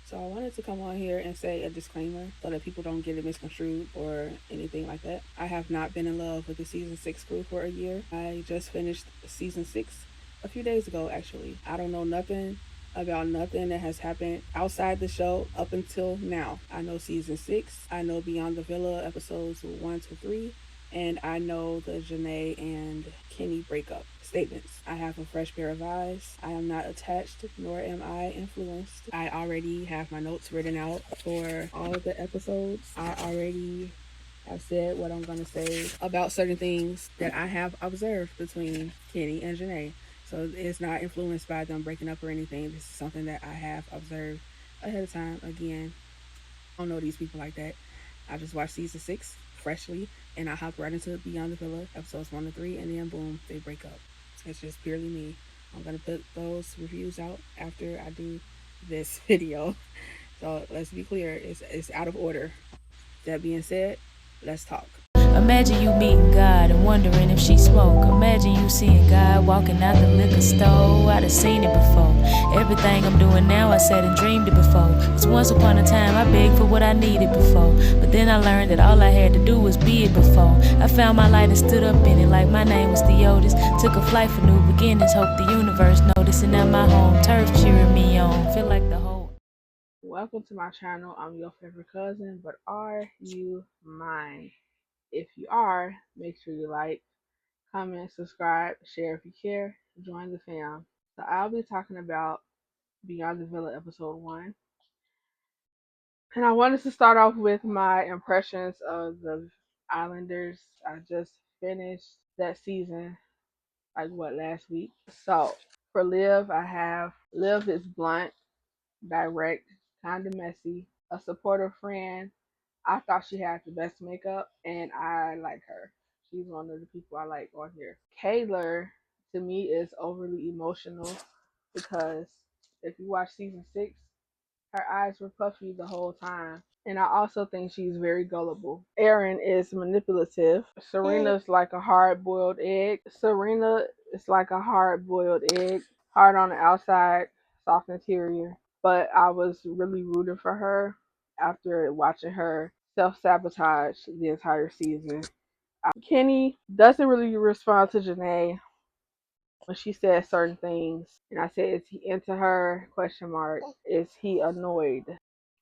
So I wanted to come on here and say a disclaimer so that people don't get it misconstrued or anything like that. I have not been in love with the season 6 crew for a year. I just finished season 6 a few days ago, actually. I don't know nothing about nothing that has happened outside the show up until now. I know season 6, I know Beyond the Villa episodes 1 to 3, and I know the Janae and Kenny breakup statements. I have a fresh pair of eyes. I am not attached, nor am I influenced. I already have my notes written out for all of the episodes. I already have said what I'm going to say about certain things that I have observed between Kenny and Janae. So it's not influenced by them breaking up or anything. This is something that I have observed ahead of time. Again, I don't know these people like that. I just watched season 6 freshly, and I hopped right into Beyond the Villa episodes 1 to 3, and then boom, they break up. It's just purely me. I'm gonna put those reviews out after I do this video. So let's be clear, it's out of order. That being said, let's talk. Imagine you meeting God and wondering if she smoke. Imagine you seeing God walking out the liquor store. I'd have seen it before. Everything I'm doing now, I said and dreamed it before. Cause once upon a time, I begged for what I needed before. But then I learned that all I had to do was be it before. I found my light and stood up in it like my name was Theotis. Took a flight for new beginnings, hope the universe noticed. And now my home turf cheering me on. Feel like the whole. Welcome to my channel. I'm your favorite cousin, but are you mine? If you are, make sure you like, comment, subscribe, share if you care, join the fam. So I'll be talking about Beyond the Villa episode 1. And I wanted to start off with my impressions of the Islanders. I just finished that season, like what, last week. So for Liv, I have Liv is blunt, direct, kind of messy, a supportive friend. I thought she had the best makeup, and I like her. She's one of the people I like on here. Kayla, to me, is overly emotional because if you watch season 6, her eyes were puffy the whole time. And I also think she's very gullible. Erin is manipulative. Serena's like a hard boiled egg. Serena is like a hard boiled egg. Hard on the outside, soft interior. But I was really rooting for her after watching her self sabotage the entire season. Kenny doesn't really respond to Janae when she says certain things. And I said, is he into her? Question mark. Is he annoyed?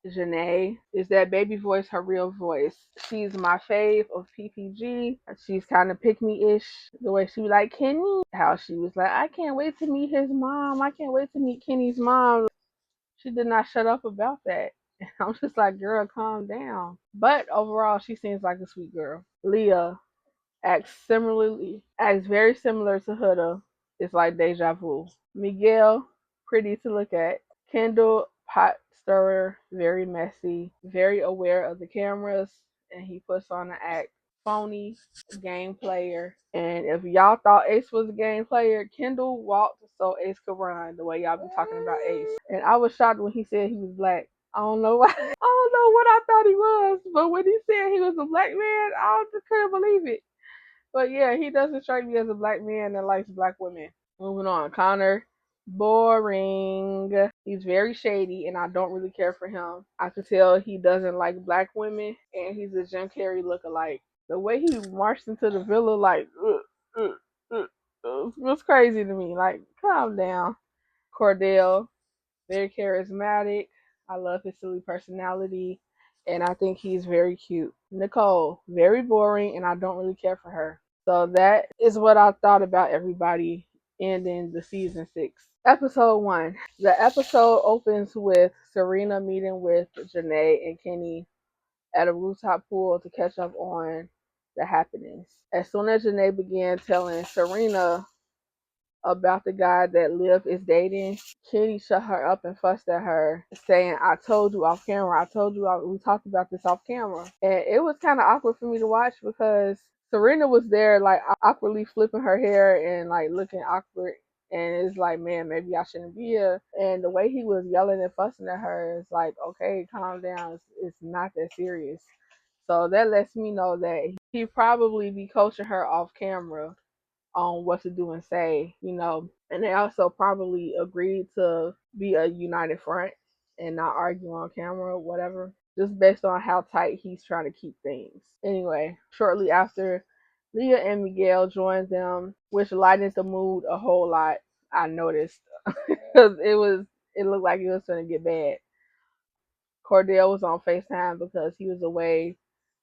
Janae, is that baby voice her real voice? She's my fave of PPG. She's kind of pick me ish. The way she was like Kenny, how she was like, I can't wait to meet his mom. I can't wait to meet Kenny's mom. She did not shut up about that. I'm just like, girl, calm down. But overall, she seems like a sweet girl. Leah acts very similar to Huda. It's like deja vu. Miguel, pretty to look at. Kendall, pot stirrer, very messy, very aware of the cameras, and he puts on an act. Phony, game player. And if y'all thought Ace was a game player, Kendall walked so Ace could run the way y'all been talking about Ace. And I was shocked when he said he was black. I don't know why. I don't know what I thought he was, but when he said he was a black man, I just couldn't believe it. But yeah, he doesn't strike me as a black man that likes black women. Moving on, Connor. Boring. He's very shady, and I don't really care for him. I could tell he doesn't like black women, and he's a Jim Carrey lookalike. The way he marched into the villa, like, was crazy to me. Like, calm down. Cordell, very charismatic. I love his silly personality, and I think he's very cute. Nicole, very boring, and I don't really care for her. So that is what I thought about everybody ending the season 6. Episode 1. The episode opens with Serena meeting with Janae and Kenny at a rooftop pool to catch up on the happenings. As soon as Janae began telling Serena about the guy that Liv is dating, Kenny shut her up and fussed at her, saying, I told you off camera. I told you, we talked about this off camera. And it was kind of awkward for me to watch because Serena was there, like, awkwardly flipping her hair and, like, looking awkward. And it's like, man, maybe I shouldn't be here. And the way he was yelling and fussing at her is like, okay, calm down. It's not that serious. So that lets me know that he probably be coaching her off camera on what to do and say, And they also probably agreed to be a united front and not argue on camera or whatever, just based on how tight he's trying to keep things. Anyway, shortly after, Leah and Miguel joined them, which lightened the mood a whole lot. I noticed because it looked like it was going to get bad. Cordell was on FaceTime because he was away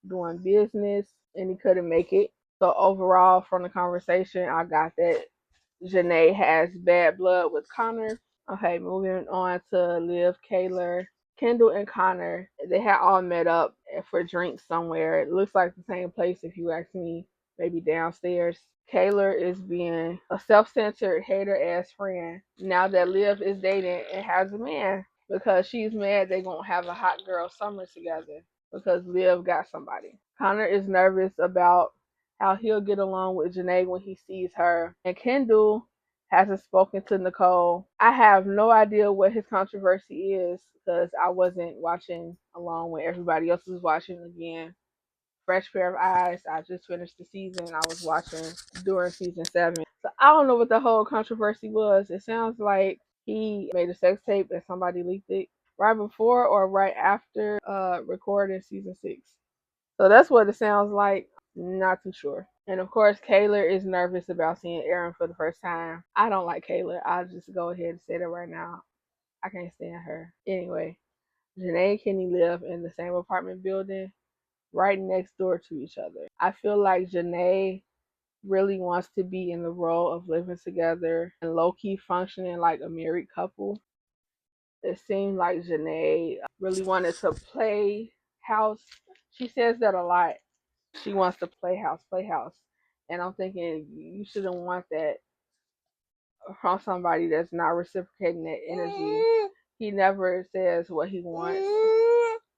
doing business and he couldn't make it. So overall, from the conversation, I got that Janae has bad blood with Connor. Okay, moving on to Liv, Kayla, Kendall, and Connor. They had all met up for drinks somewhere. It looks like the same place if you ask me, maybe downstairs. Kayla is being a self-centered hater-ass friend now that Liv is dating and has a man because she's mad they gonna have a hot girl summer together because Liv got somebody. Connor is nervous about how he'll get along with Janae when he sees her. And Kendall hasn't spoken to Nicole. I have no idea what his controversy is because I wasn't watching along when everybody else was watching again. Fresh pair of eyes. I just finished the season. I was watching during season 7. So I don't know what the whole controversy was. It sounds like he made a sex tape and somebody leaked it right before or right after recording season 6. So that's what it sounds like. Not too sure. And of course, Kayla is nervous about seeing Erin for the first time. I don't like Kayla. I'll just go ahead and say that right now. I can't stand her. Anyway, Janae and Kenny live in the same apartment building right next door to each other. I feel like Janae really wants to be in the role of living together and low-key functioning like a married couple. It seemed like Janae really wanted to play house. She says that a lot. She wants to play house, play house. And I'm thinking you shouldn't want that from somebody that's not reciprocating that energy. He never says what he wants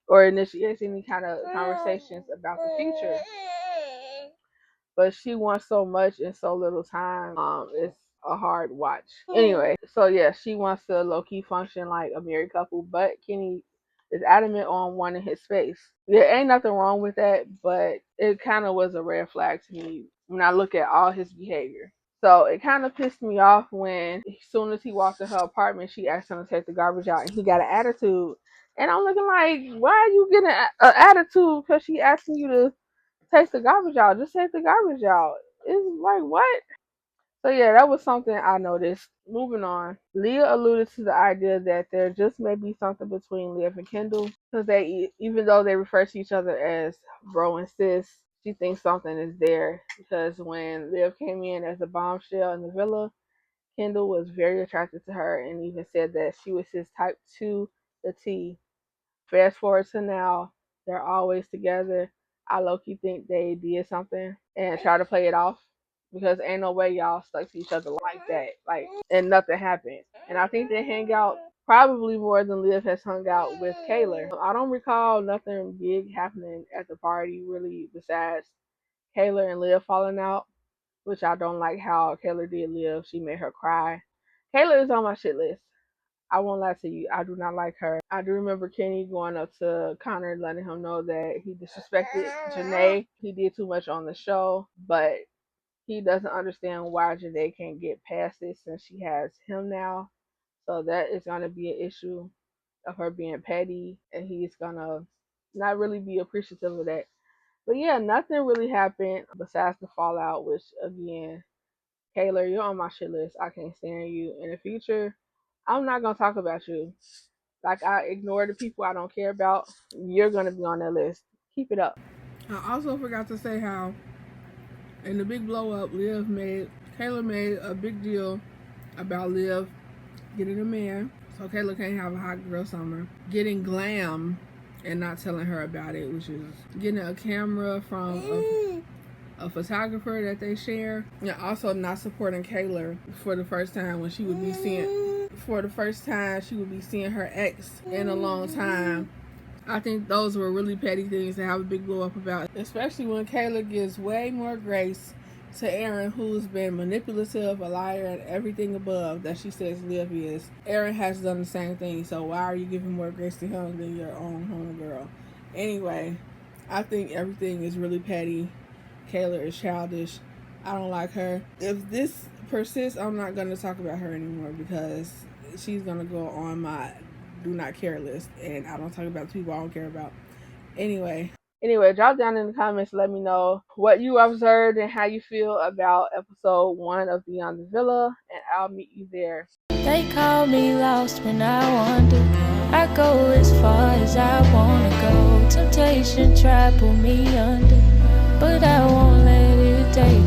or initiates any kind of conversations about the future. But she wants so much in so little time. It's a hard watch. Anyway, so yeah, she wants to low key function like a married couple, but Kenny is adamant on wanting his space. There ain't nothing wrong with that, but it kind of was a red flag to me when I look at all his behavior. So it kind of pissed me off when, as soon as he walked in her apartment, she asked him to take the garbage out, and he got an attitude. And I'm looking like, why are you getting an attitude? Because she asking you to take the garbage out. Just take the garbage out. It's like, what? So yeah, that was something I noticed. Moving on, Leah alluded to the idea that there just may be something between Liv and Kendall because they, even though they refer to each other as bro and sis, she thinks something is there because when Liv came in as a bombshell in the villa, Kendall was very attracted to her and even said that she was his type to the T. Fast forward to now, they're always together. I low-key think they did something and try to play it off because ain't no way y'all stuck to each other like that. Like, and nothing happened. And I think they hang out probably more than Liv has hung out with Kayla. I don't recall nothing big happening at the party really besides Kayla and Liv falling out, which I don't like how Kayla did Liv. She made her cry. Kayla is on my shit list. I won't lie to you. I do not like her. I do remember Kenny going up to Connor and letting him know that he disrespected Janae. He did too much on the show, but he doesn't understand why Janae can't get past it since she has him now. So that is going to be an issue of her being petty, and he's going to not really be appreciative of that. But yeah, nothing really happened besides the fallout, which again, Kayla, you're on my shit list. I can't stand you. In the future, I'm not gonna talk about you. Like I ignore the people I don't care about. You're gonna be on that list. Keep it up. I also forgot to say how in the big blow up, Kayla made a big deal about Liv getting a man, so Kayla can't have a hot girl summer. Getting glam and not telling her about it, which is getting a camera from a photographer that they share, and also not supporting Kayla for the first time when she would be seeing her ex in a long time. I think those were really petty things to have a big blow up about, especially when Kayla gives way more grace to Erin, who's been manipulative, a liar, and everything above that she says Liv is. Erin has done the same thing, so why are you giving more grace to him than your own homegirl? Anyway, I think everything is really petty. Kayla is childish. I don't like her. If this persists, I'm not going to talk about her anymore because she's going to go on my do not care list, and I don't talk about people I don't care about. Anyway, drop down in the comments. Let me know what you observed and how you feel about episode 1 of Beyond the Villa, and I'll meet you there. They call me lost when I wander. I go as far as I wanna go. Temptation try pull me under, but I won't let it take